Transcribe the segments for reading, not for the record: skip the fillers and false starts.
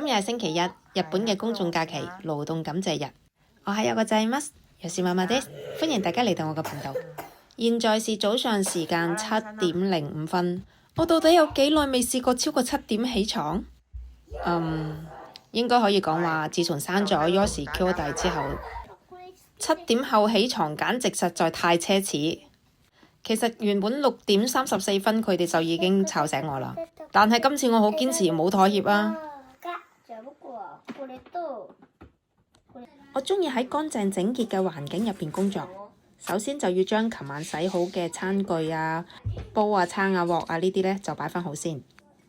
日係星期一，日本嘅公眾假期，勞動感謝日。我係有個仔乜，又是媽媽的，歡迎大家嚟到我個頻道。現在是早上時間7:05。我到底有幾耐未試過超過7點起床？應該可以講話，自從生咗 Yoshi Q 弟之後，7點後起床簡直實在太奢侈。其實原本6:34佢哋就已經吵醒我啦，但係今次我好堅持冇妥協啊！我鍾意喺乾淨整潔嘅環境入邊工作。首先就要將琴晚洗好嘅餐具啊、煲啊、餐啊、鑊啊呢啲呢就擺翻好先。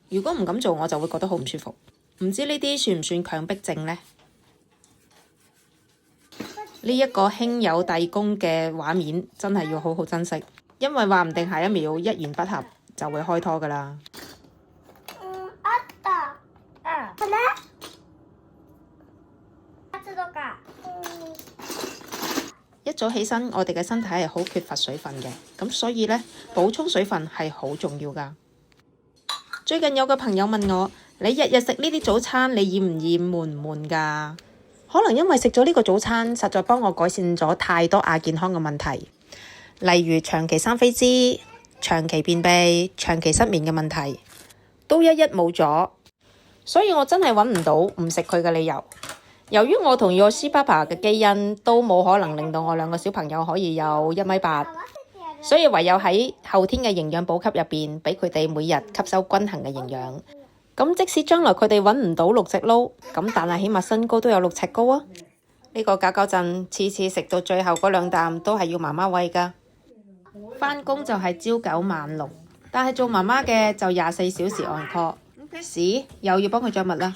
如果唔咁做，我就會覺得好唔舒服。唔知呢啲算唔算強迫症呢？呢一個兄友弟恭嘅畫面真係要好好珍惜，因為話唔定下一秒一言不合就會開拖噶啦。一早起身，我哋嘅身體係好缺乏水分嘅，咁所以呢，補充水分係好重要噶。最近有個朋友問我：你日日食呢啲早餐，你厭唔厭、悶唔悶噶？可能因為食咗呢個早餐，實在幫我改善咗太多亞健康嘅問題，例如長期生痱滋、長期便秘、長期失眠嘅問題，都一一冇咗。所以我真係揾唔到唔食佢嘅理由。由於我同Yoshi Papa嘅基因都冇可能令到我兩個小朋友可以有1米8，所以唯有喺後天嘅營養補給入邊，俾佢哋每日吸收均衡嘅營養。咁即使將來佢哋揾唔到6尺撈，咁但係起碼身高都有6尺高啊！呢個搞搞震，次次食到最後嗰2啖都係要媽媽餵㗎。返工就係朝9晚6，但係做媽媽嘅就24小時on call。屎又要幫佢着襪啦。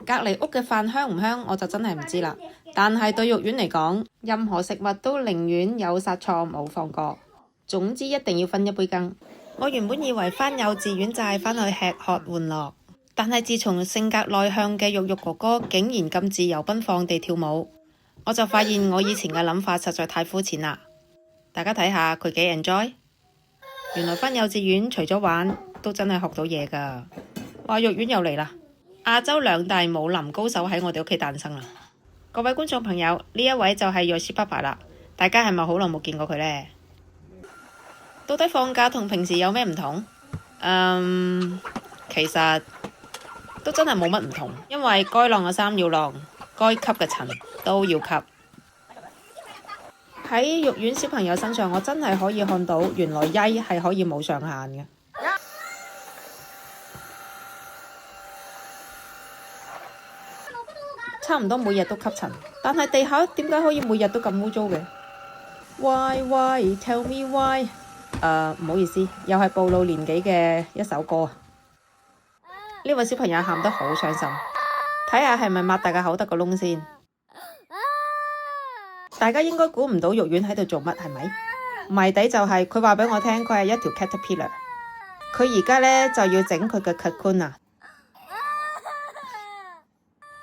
隔離屋嘅飯香唔香，我就真係唔知啦。但係對肉丸嚟講，任何食物都寧願有殺錯冇放過。總之一定要分一杯羹。我原本以為返幼稚園就係返去吃喝玩樂，但係自從性格內向嘅肉肉哥哥竟然咁自由奔放地跳舞，我就發現我以前嘅諗法實在太膚淺啦。大家睇下佢幾 enjoy， 原來返幼稚園除咗玩，都真係學到嘢㗎。話肉丸又嚟啦！亞洲2大武林高手喺我哋屋企誕生啦！各位觀眾朋友，呢一位就係Yoshi Papa啦，大家係咪好耐冇見過佢呢？到底放假同平時有咩唔同？其實都真係冇乜唔同，因為該晾嘅衫要晾，該吸嘅塵都要吸。喺肉丸小朋友身上，我真係可以看到原來曳係可以冇上限嘅。差唔多每日都吸塵，但係地下點解可以每日都咁污糟嘅？Why tell me why？唔好意思，又係暴露年紀嘅一首歌。呢位小朋友喊得好傷心，睇下係咪擘大個口得個窿先。大家應該估唔到肉丸喺度做乜，係咪？謎底就係佢話俾我聽，佢係一條 caterpillar。佢而家呢就要整佢嘅 cocoon啊！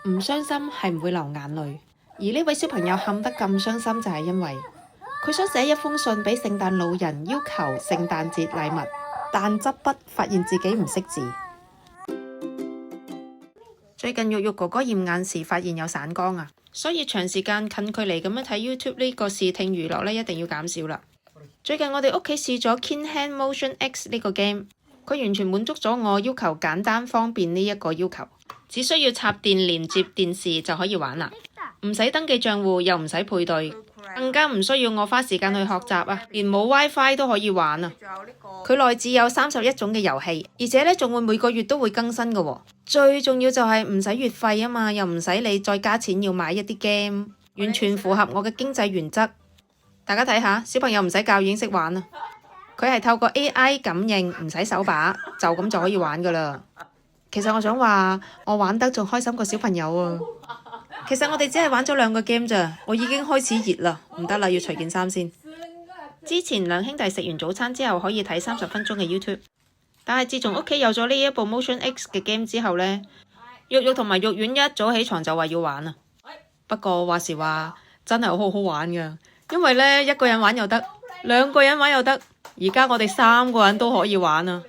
唔傷心係唔會流眼淚，而呢位小朋友喊得咁傷心就係因為佢想寫一封信俾聖誕老人，要求聖誕節禮物，但執筆發現自己唔識字。最近肉肉哥哥驗眼時發現有散光啊，所以長時間近距離咁樣睇 YouTube 呢個視聽娛樂呢，一定要減少啦。最近我哋屋企試咗 KinHand Motion X 呢個 game， 佢完全滿足咗我要求簡單方便呢一個要求。只需要插電連接電視就可以玩啦，唔使登記賬戶，又唔使配對，更加唔需要我花時間去學習啊！連冇 WiFi 都可以玩啊！佢內置有31種嘅遊戲，而且呢仲會每個月都會更新㗎喎。最重要就係唔使月費啊嘛，又唔使你再加錢要買一啲 game， 完全符合我嘅經濟原則。大家睇下，小朋友唔使教已經識玩啦，佢係透過 AI 感應，唔使手把，就咁就可以玩㗎啦。其實我想話，我玩得仲開心過小朋友啊！其實我哋只係玩咗2個 game 咋，我已經開始熱啦，唔得啦，要除件衫先。之前2兄弟食完早餐之後可以睇30分鐘嘅 YouTube， 但係自從屋企有咗呢一部 Motion X 嘅 game 之後呢，肉肉同埋肉丸一早起床就話要玩啊。不過話時話，真係好好玩㗎，因為呢1個人玩又得，2個人玩又得，而家我哋3個人都可以玩啊！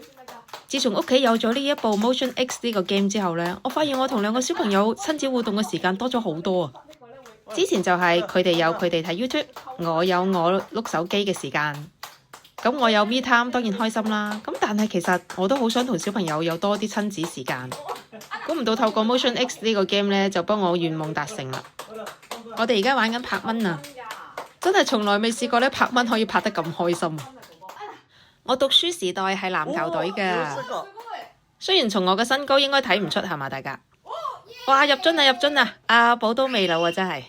自從屋企有咗呢一部 Motion X 呢個 game 之後呢，我發現我同兩個小朋友親子互動嘅時間多咗好多啊！之前就係佢哋有佢哋睇 YouTube， 我有我碌手機嘅時間。咁我有 me time 當然開心啦。咁但係其實我都好想同小朋友有多啲親子時間。估唔到透過 Motion X 呢個 game 呢，就幫我願望達成啦。我哋而家玩緊拍蚊啊！真係從來未試過咧拍蚊可以拍得咁開心。我讀書時代係籃球隊㗎，雖然從我嘅身高應該睇唔出係嘛，大家。哇！入樽啊入樽啊！阿寶都未老啊，真係。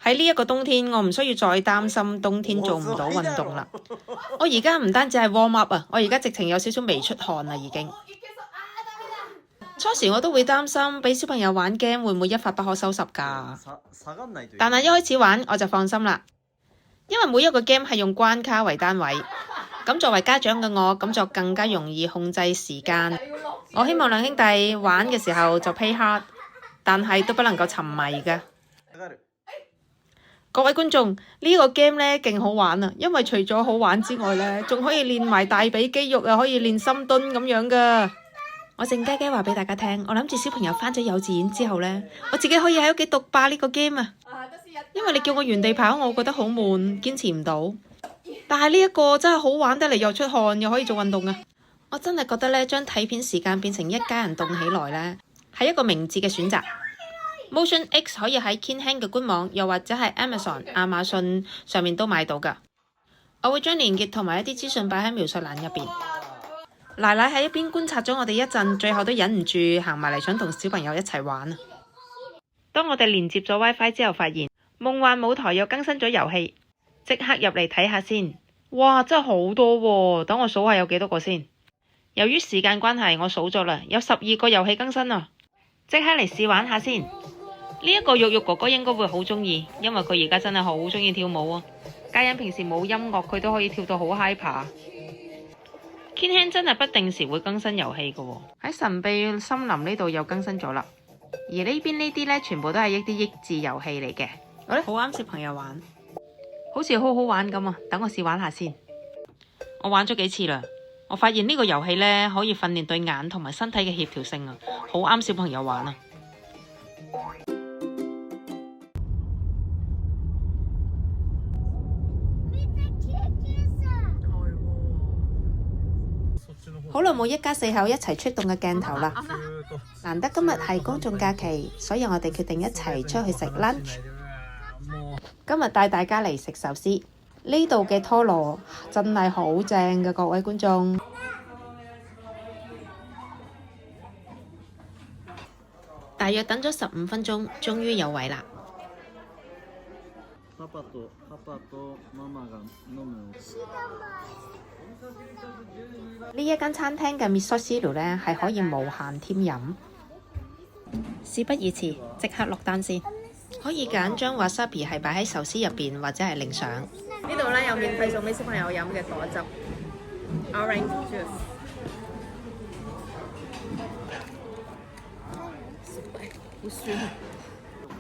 喺呢一個冬天，我唔需要再擔心冬天做唔到運動啦。我而家唔單止係 warm up 啊，我而家直情有少少微出汗啦已經。初時我都會擔心俾小朋友玩 game 會唔會一發不可收拾㗎，但係一開始玩我就放心啦，因為每一個 game 係用關卡為單位，咁作為家長嘅我，咁就更加容易控制時間。我希望兩兄弟玩嘅時候就 play hard， 但係都不能夠沉迷㗎。各位觀眾，呢個 game 呢勁好玩啊！因為除咗好玩之外呢，仲可以練埋大髀肌肉，又可以練深蹲咁樣噶。我靜雞雞話俾大家聽，我諗住小朋友返咗幼稚園之後呢，我自己可以喺屋企獨霸呢個 game 啊！因為你叫我原地跑，我覺得好悶，堅持唔到。但係呢一個真係好玩得嚟，又出汗，又可以做運動啊！我真係覺得呢，將睇片時間變成一家人動起來呢，係一個明智嘅選擇。Motion X 可以喺 KinHand 嘅官網，又或者係 Amazon 亞馬遜上面都買到㗎。我會將連結同埋一啲資訊擺喺描述欄入邊。奶奶喺一邊觀察咗我哋一陣，最後都忍唔住行埋嚟想同小朋友一齊玩。當我哋連接咗 WiFi 之後，發現夢幻舞台又更新咗遊戲，即刻入嚟睇下先。哇，真係好多喎！等我數下有幾多個先。由於時間關係，我數咗啦，有12個遊戲更新啊！即刻嚟試玩下先。呢一個肉肉哥哥應該會好鍾意，因為佢而家真係好鍾意跳舞啊！家人平時冇音樂，佢都可以跳到好 hyper。KinHand 真係不定時會更新遊戲㗎喎，喺神秘森林呢度又更新咗啦。而呢邊呢啲呢，全部都係一啲益智遊戲嚟嘅，好啱小朋友玩，好似好好玩咁啊！等我試玩下先。我玩咗幾次啦，我發現呢個遊戲呢，可以訓練對眼同埋身體嘅協調性啊，好啱小朋友玩啊！好耐冇一家四口一齊出動嘅鏡頭啦！難得今日係公眾假期，所以我哋決定一齊出去食 lunch。今日帶大家嚟食壽司，呢度嘅拖羅真係好正嘅，各位觀眾。大約等咗15分鐘，終於有位啦。呢一間餐廳嘅味噌汁呢係可以無限添飲。事不宜遲，即刻落單先。可以揀將 wasabi 係擺喺壽司入邊，或者係淋上。呢度呢有免費送俾小朋友飲嘅果汁 ，orange juice。好酸。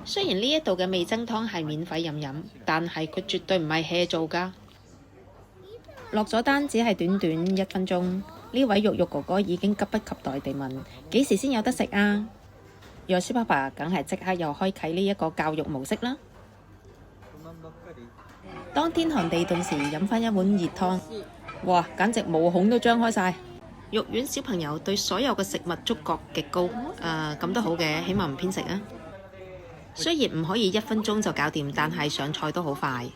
雖然呢一度嘅味噌湯係免費飲，但係佢絕對唔係 hea 做㗎。落咗單只係短短1分鐘，呢位肉肉哥哥已經急不及待地問：幾時先有得食啊？若斯爸爸梗係即刻又開啟呢一個教育模式啦。當天寒地凍時，飲返一碗熱湯，哇，簡直毛孔都張開晒。肉丸小朋友對所有嘅食物觸覺極高，咁都好嘅，起碼唔偏食啊。雖然唔可以1分鐘就搞掂，但係上菜都好快。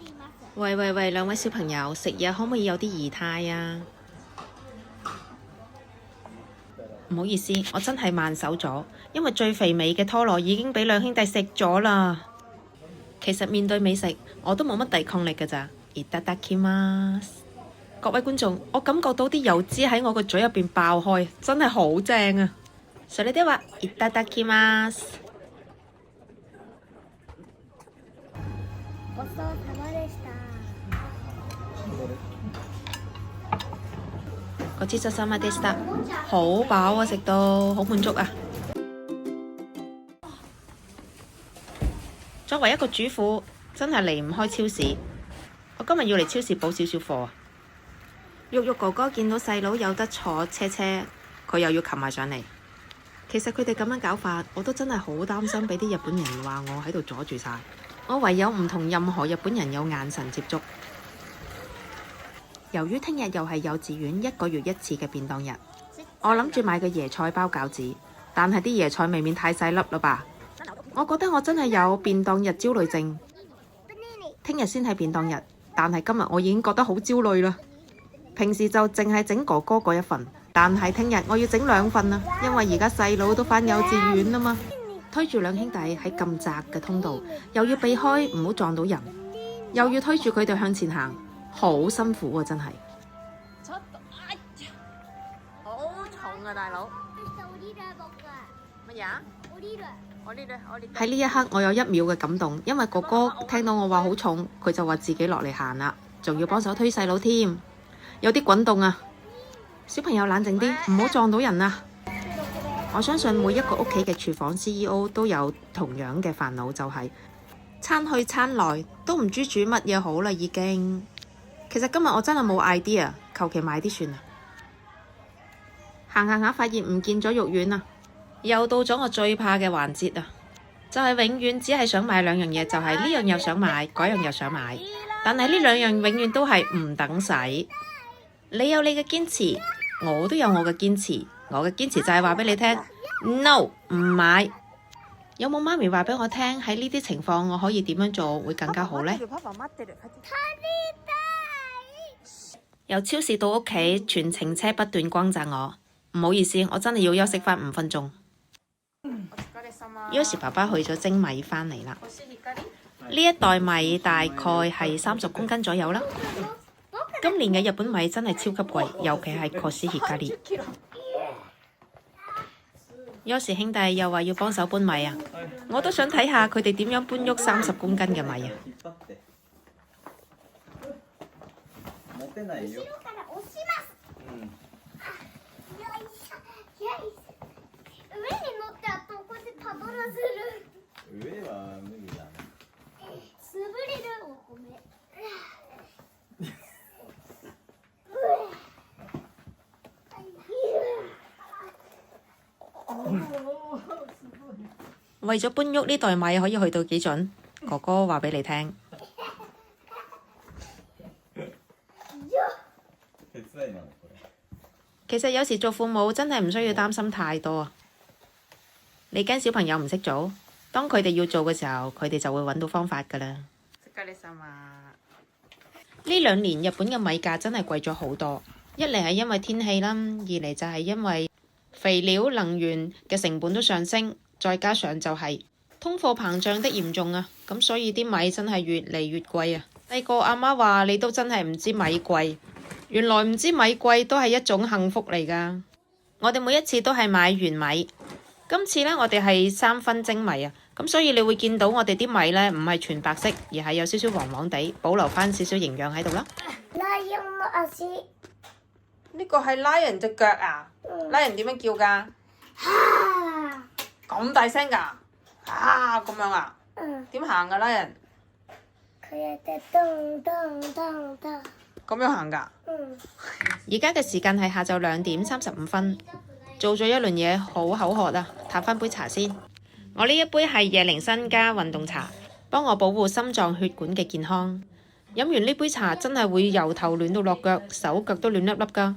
喂，兩位小朋友，食嘢可唔可以有啲儀態啊？唔好意思，我真係慢手咗，因為最肥美嘅拖羅已經俾兩兄弟食咗啦。其實面對美食，我都冇乜抵抗力㗎咋。いただきます。各位觀眾，我感覺到啲油脂喺我個嘴入邊爆開，真係好正啊！それではいただきます。ごちそうさまでした。ごちそうさまでした，好飽啊，食到好滿足啊！作為一個主婦，真係離唔開超市。我今日要嚟超市補少少貨啊！玉玉哥哥見到細佬有得坐車車，佢又要擒埋上嚟。其實佢哋咁樣搞法，我都真係好擔心俾啲日本人話我喺度阻住晒。我唯有唔同任何日本人有眼神接觸。由於聽日又係幼稚園1個月1次嘅便當日，我諗住買個椰菜包餃子，但係啲椰菜未免太細粒啦吧？我覺得我真係有便當日焦慮症。聽日先係便當日，但係今日我已經覺得好焦慮啦。平時就淨係整哥哥嗰一份，但係聽日我要整2份啊，因為而家細佬都返幼稚園啦嘛。推住兩兄弟喺咁窄嘅通道，又要避開唔好撞到人，又要推住佢哋向前行，好辛苦啊！真係。好重啊，大佬。乜嘢？喺呢一刻，我有1秒嘅感動，因為哥哥聽到我話好重，佢就話自己落嚟行啦，仲要幫手推細佬添，有啲滾動啊！小朋友冷靜啲，唔好撞到人啊！我相信每一個屋企嘅廚房 CEO 都有同樣嘅煩惱，就係餐去餐來都唔知煮乜嘢好啦已經。其實今日我真係冇 idea， 求其買啲算啦。行行下發現唔見咗肉丸啊！又到咗我最怕嘅環節啊！就係永遠只係想買2樣嘢，就係呢樣又想買，嗰樣又想買，但係呢2樣永遠都係唔等使。你有你嘅堅持，我都有我嘅堅持。我嘅堅持就係話俾你聽 ，no 唔買。有冇媽咪話俾我聽喺呢啲情況我可以點樣做會更加好呢？由超市到屋企，全程車不斷轟炸我。唔好意思，我真係要休息返5分鐘。Yoshi 爸爸去咗蒸米返嚟啦。呢一袋米大概係30公斤左右啦。今年嘅日本米真係超級貴，尤其係 Koshihikari。Yoshi 兄弟又話要幫手搬米啊！我都想睇下佢哋點樣搬喐30公斤嘅米啊！為咗搬喐呢袋米可以去到幾準？哥哥話俾你聽。其實有時做父母真係唔需要擔心太多啊！你驚小朋友唔識做，當佢哋要做嘅時候，佢哋就會揾到方法㗎喇。呢2年日本嘅米價真係貴咗好多，一嚟係因為天氣啦，二嚟就係因為肥料、能源嘅成本都上升，再加上就係通貨膨脹得嚴重啊，咁所以啲米真係越嚟越貴啊！細個阿媽話你都真係唔知米貴，原來唔知米貴都係一種幸福嚟㗎。我哋每一次都係買原米，今次呢，我哋係3分精米啊，咁所以你會見到我哋啲米呢，唔係全白色，而係有少少黃黃地，保留返少少營養喺度啦。呢個係拉人隻腳啊！拉人點樣叫㗎？咁大聲㗎？咁樣啊？點行㗎拉人？佢有隻咚咚咚咚。咁樣行㗎？而家嘅時間係下晝2點35分，做咗一輪嘢，好口渴啊！嘆返杯茶先。我呢一杯係椰靈參加運動茶，幫我保護心臟血管嘅健康。飲完呢杯茶真係會由頭暖到落腳，手腳都暖粒粒㗎。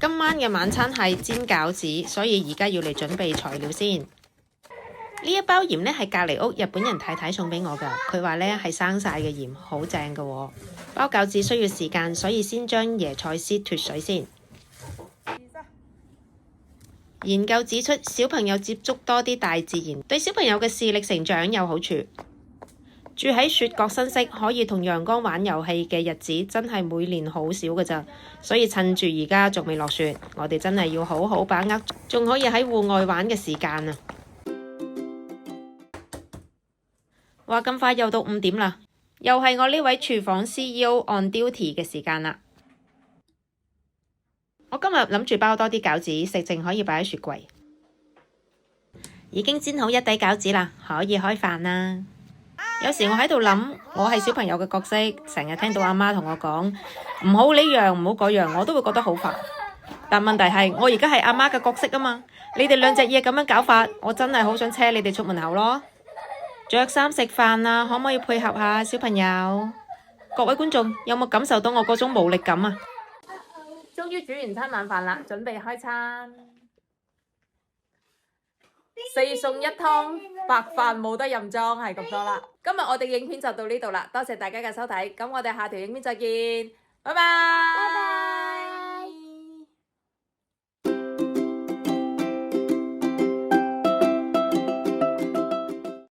今晚嘅晚餐係煎餃子，所以而家要嚟準備材料先。呢一包鹽呢係隔離屋日本人太太送俾我㗎，佢話呢係生晒嘅鹽，好正㗎喎。包餃子需要時間，所以先將椰菜絲脫水先。研究指出，小朋友接觸多啲大自然，對小朋友嘅視力成長有好處。住喺雪國新潟可以同陽光玩遊戲嘅日子真係每年好少㗎咋，所以趁住而家仲未落雪，我哋真係要好好把握，仲可以喺戶外玩嘅時間啊！話咁快又到5點啦，又係我呢位廚房 CEO on duty 嘅時間啦。我今日諗住包多啲餃子，食剩可以擺喺雪櫃。已經煎好一底餃子啦，可以開飯啦。有時我喺度諗，我係小朋友嘅角色，成日聽到阿媽同我講唔好呢樣唔好嗰樣，我都會覺得好煩。但問題係我而家係阿媽嘅角色啊嘛，你哋兩隻嘢咁樣搞法，我真係好想車你哋出門口咯。着衫食飯啊，可唔可以配合下小朋友？各位觀眾有冇感受到我嗰種無力感啊？終於煮完餐晚飯啦，準備開餐。4餸1湯，白飯冇得任裝，係咁多啦。今日我哋影片就到呢度啦，多謝大家嘅收睇，咁我哋下條影片再見，拜拜。